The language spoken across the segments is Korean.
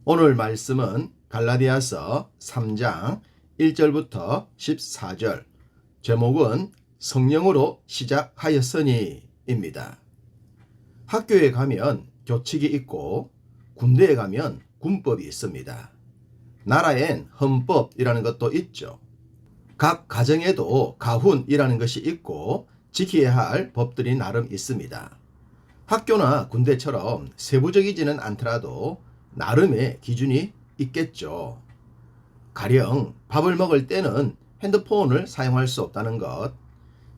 오늘 말씀은 갈라디아서 3장 1절부터 14절, 제목은 성령으로 시작하였으니입니다. 학교에 가면 교칙이 있고 군대에 가면 군법이 있습니다. 나라엔 헌법이라는 것도 있죠. 각 가정에도 가훈이라는 것이 있고 지켜야 할 법들이 나름 있습니다. 학교나 군대처럼 세부적이지는 않더라도 나름의 기준이 있겠죠. 가령 밥을 먹을 때는 핸드폰을 사용할 수 없다는 것,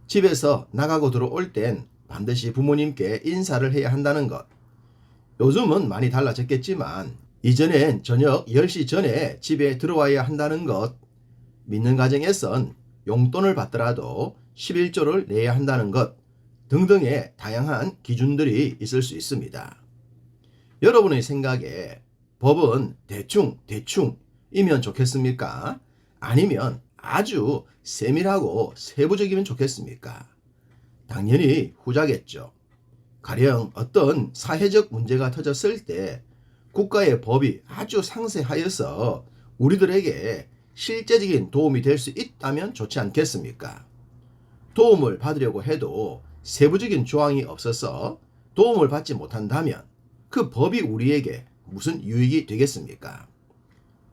집에서 나가고 들어올 땐 반드시 부모님께 인사를 해야 한다는 것. 요즘은 많이 달라졌겠지만 이전엔 저녁 10시 전에 집에 들어와야 한다는 것, 믿는 가정에선 용돈을 받더라도 11조를 내야 한다는 것 등등의 다양한 기준들이 있을 수 있습니다. 여러분의 생각에 법은 대충이면 좋겠습니까? 아니면 아주 세밀하고 세부적이면 좋겠습니까? 당연히 후자겠죠. 가령 어떤 사회적 문제가 터졌을 때 국가의 법이 아주 상세하여서 우리들에게 실제적인 도움이 될 수 있다면 좋지 않겠습니까? 도움을 받으려고 해도 세부적인 조항이 없어서 도움을 받지 못한다면 그 법이 우리에게 무슨 유익이 되겠습니까?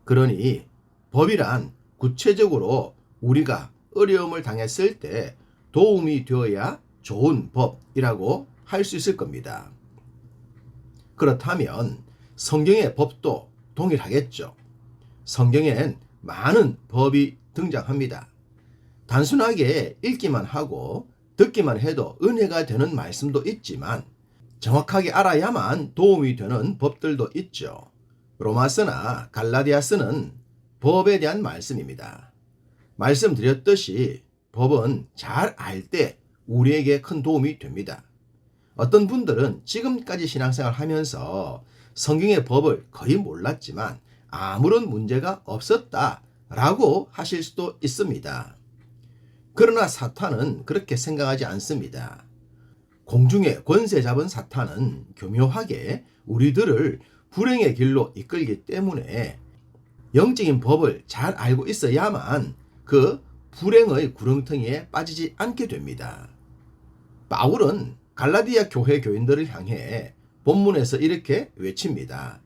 그러니 법이란 구체적으로 우리가 어려움을 당했을 때 도움이 되어야 좋은 법이라고 할 수 있을 겁니다. 그렇다면 성경의 법도 동일하겠죠. 성경엔 많은 법이 등장합니다. 단순하게 읽기만 하고 듣기만 해도 은혜가 되는 말씀도 있지만 정확하게 알아야만 도움이 되는 법들도 있죠. 로마서나 갈라디아서는 법에 대한 말씀입니다. 말씀드렸듯이 법은 잘 알 때 우리에게 큰 도움이 됩니다. 어떤 분들은 지금까지 신앙생활 하면서 성경의 법을 거의 몰랐지만 아무런 문제가 없었다라고 하실 수도 있습니다. 그러나 사탄은 그렇게 생각하지 않습니다. 공중에 권세 잡은 사탄은 교묘하게 우리들을 불행의 길로 이끌기 때문에 영적인 법을 잘 알고 있어야만 그 불행의 구렁텅이에 빠지지 않게 됩니다. 바울은 갈라디아 교회 교인들을 향해 본문에서 이렇게 외칩니다.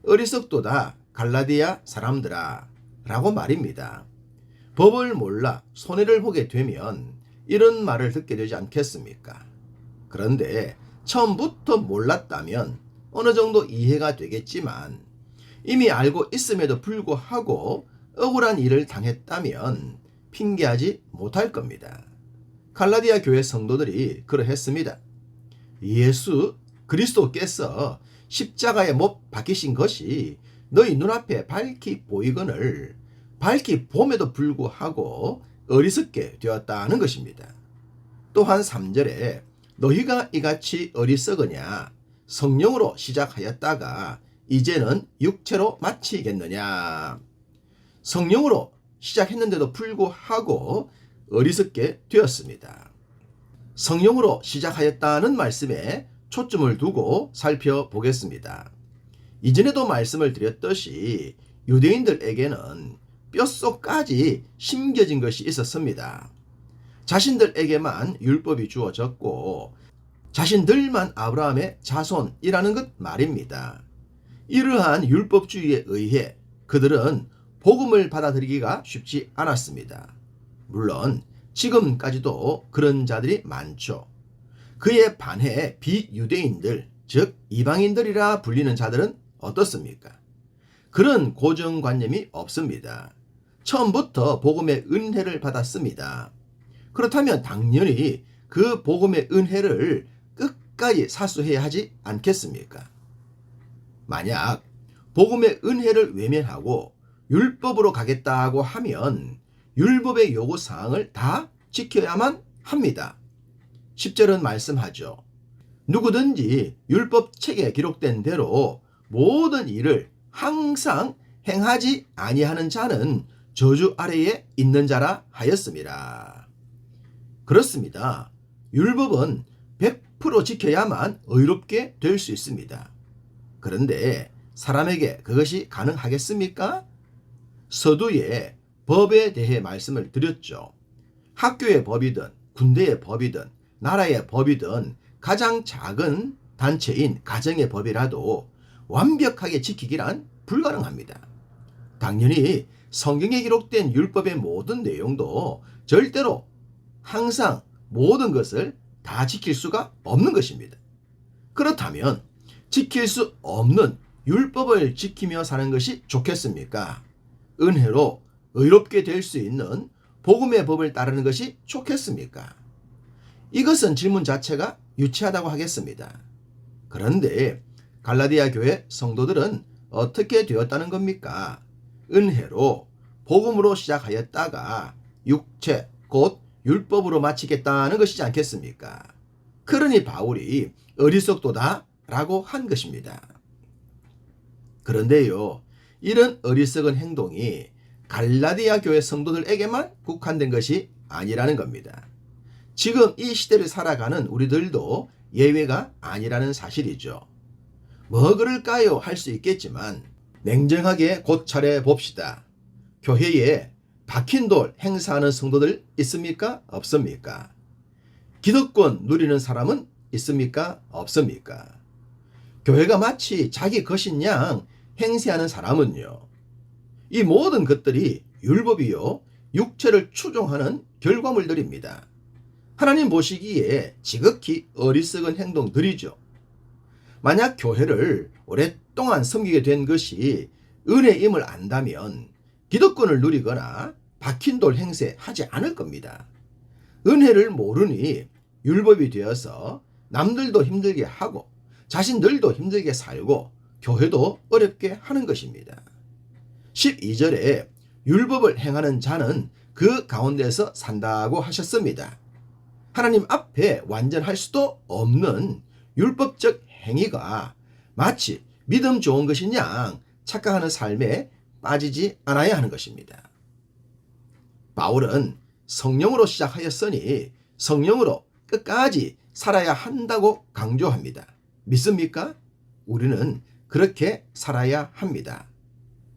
어리석도다 갈라디아 사람들아 라고 말입니다. 법을 몰라 손해를 보게 되면 이런 말을 듣게 되지 않겠습니까? 그런데 처음부터 몰랐다면 어느 정도 이해가 되겠지만 이미 알고 있음에도 불구하고 억울한 일을 당했다면 핑계하지 못할 겁니다. 갈라디아 교회 성도들이 그러했습니다. 예수 그리스도께서 십자가에 못 박히신 것이 너희 눈앞에 밝히 보이거늘 밝히 봄에도 불구하고 어리석게 되었다는 것입니다. 또한 3절에 너희가 이같이 어리석으냐 성령으로 시작하였다가 이제는 육체로 마치겠느냐. 성령으로 시작했는데도 불구하고 어리석게 되었습니다. 성령으로 시작하였다는 말씀에 초점을 두고 살펴보겠습니다. 이전에도 말씀을 드렸듯이 유대인들에게는 뼛속까지 심겨진 것이 있었습니다. 자신들에게만 율법이 주어졌고 자신들만 아브라함의 자손이라는 것 말입니다. 이러한 율법주의에 의해 그들은 복음을 받아들이기가 쉽지 않았습니다. 물론 지금까지도 그런 자들이 많죠. 그에 반해 비유대인들, 즉 이방인들이라 불리는 자들은 어떻습니까? 그런 고정관념이 없습니다. 처음부터 복음의 은혜를 받았습니다. 그렇다면 당연히 그 복음의 은혜를 끝까지 사수해야 하지 않겠습니까? 만약 복음의 은혜를 외면하고 율법으로 가겠다고 하면 율법의 요구사항을 다 지켜야만 합니다. 10절은 말씀하죠. 누구든지 율법책에 기록된 대로 모든 일을 항상 행하지 아니하는 자는 저주 아래에 있는 자라 하였습니다. 그렇습니다. 율법은 100% 지켜야만 의롭게 될 수 있습니다. 그런데 사람에게 그것이 가능하겠습니까? 서두에 법에 대해 말씀을 드렸죠. 학교의 법이든 군대의 법이든 나라의 법이든 가장 작은 단체인 가정의 법이라도 완벽하게 지키기란 불가능합니다. 당연히 성경에 기록된 율법의 모든 내용도 절대로 항상 모든 것을 다 지킬 수가 없는 것입니다. 그렇다면 지킬 수 없는 율법을 지키며 사는 것이 좋겠습니까? 은혜로 의롭게 될 수 있는 복음의 법을 따르는 것이 좋겠습니까? 이것은 질문 자체가 유치하다고 하겠습니다. 그런데 갈라디아 교회 성도들은 어떻게 되었다는 겁니까? 은혜로 복음으로 시작하였다가 육체 곧 율법으로 마치겠다는 것이지 않겠습니까? 그러니 바울이 어리석도다 라고 한 것입니다. 그런데요, 이런 어리석은 행동이 갈라디아 교회 성도들에게만 국한된 것이 아니라는 겁니다. 지금 이 시대를 살아가는 우리들도 예외가 아니라는 사실이죠. 뭐 그럴까요? 할 수 있겠지만 냉정하게 고찰해 봅시다. 교회에 박힌 돌 행사하는 성도들 있습니까? 없습니까? 기득권 누리는 사람은 있습니까? 없습니까? 교회가 마치 자기 것인 양 행세하는 사람은요. 이 모든 것들이 율법이요 육체를 추종하는 결과물들입니다. 하나님 보시기에 지극히 어리석은 행동들이죠. 만약 교회를 오랫동안 섬기게 된 것이 은혜임을 안다면 기득권을 누리거나 박힌 돌 행세하지 않을 겁니다. 은혜를 모르니 율법이 되어서 남들도 힘들게 하고 자신들도 힘들게 살고 교회도 어렵게 하는 것입니다. 12절에 율법을 행하는 자는 그 가운데서 산다고 하셨습니다. 하나님 앞에 완전할 수도 없는 율법적 행위가 마치 믿음 좋은 것인 양 착각하는 삶에 빠지지 않아야 하는 것입니다. 바울은 성령으로 시작하였으니 성령으로 끝까지 살아야 한다고 강조합니다. 믿습니까? 우리는 그렇게 살아야 합니다.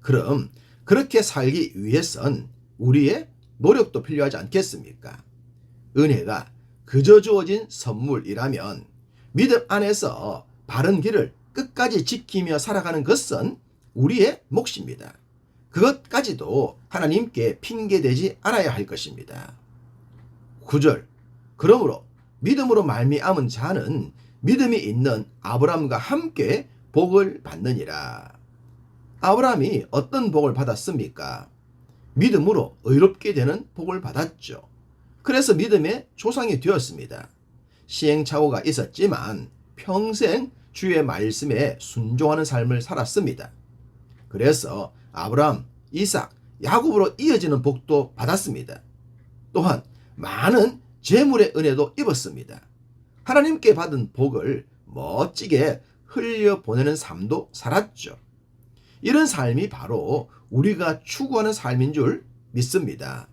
그럼 그렇게 살기 위해선 우리의 노력도 필요하지 않겠습니까? 은혜가 그저 주어진 선물이라면 믿음 안에서 바른 길을 끝까지 지키며 살아가는 것은 우리의 몫입니다. 그것까지도 하나님께 핑계대지 않아야 할 것입니다. 9절 그러므로 믿음으로 말미암은 자는 믿음이 있는 아브라함과 함께 복을 받느니라. 아브라함이 어떤 복을 받았습니까? 믿음으로 의롭게 되는 복을 받았죠. 그래서 믿음의 조상이 되었습니다. 시행착오가 있었지만 평생 주의 말씀에 순종하는 삶을 살았습니다. 그래서 아브라함, 이삭, 야곱으로 이어지는 복도 받았습니다. 또한 많은 재물의 은혜도 입었습니다. 하나님께 받은 복을 멋지게 흘려보내는 삶도 살았죠. 이런 삶이 바로 우리가 추구하는 삶인 줄 믿습니다.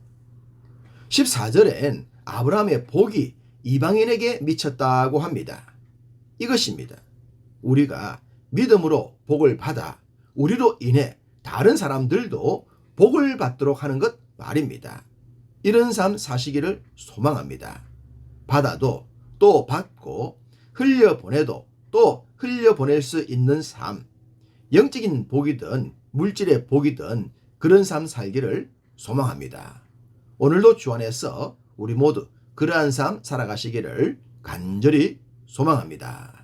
14절엔 아브라함의 복이 이방인에게 미쳤다고 합니다. 이것입니다. 우리가 믿음으로 복을 받아 우리로 인해 다른 사람들도 복을 받도록 하는 것 말입니다. 이런 삶 사시기를 소망합니다. 받아도 또 받고 흘려보내도 또 흘려보낼 수 있는 삶, 영적인 복이든 물질의 복이든 그런 삶 살기를 소망합니다. 오늘도 주 안에서 우리 모두 그러한 삶 살아가시기를 간절히 소망합니다.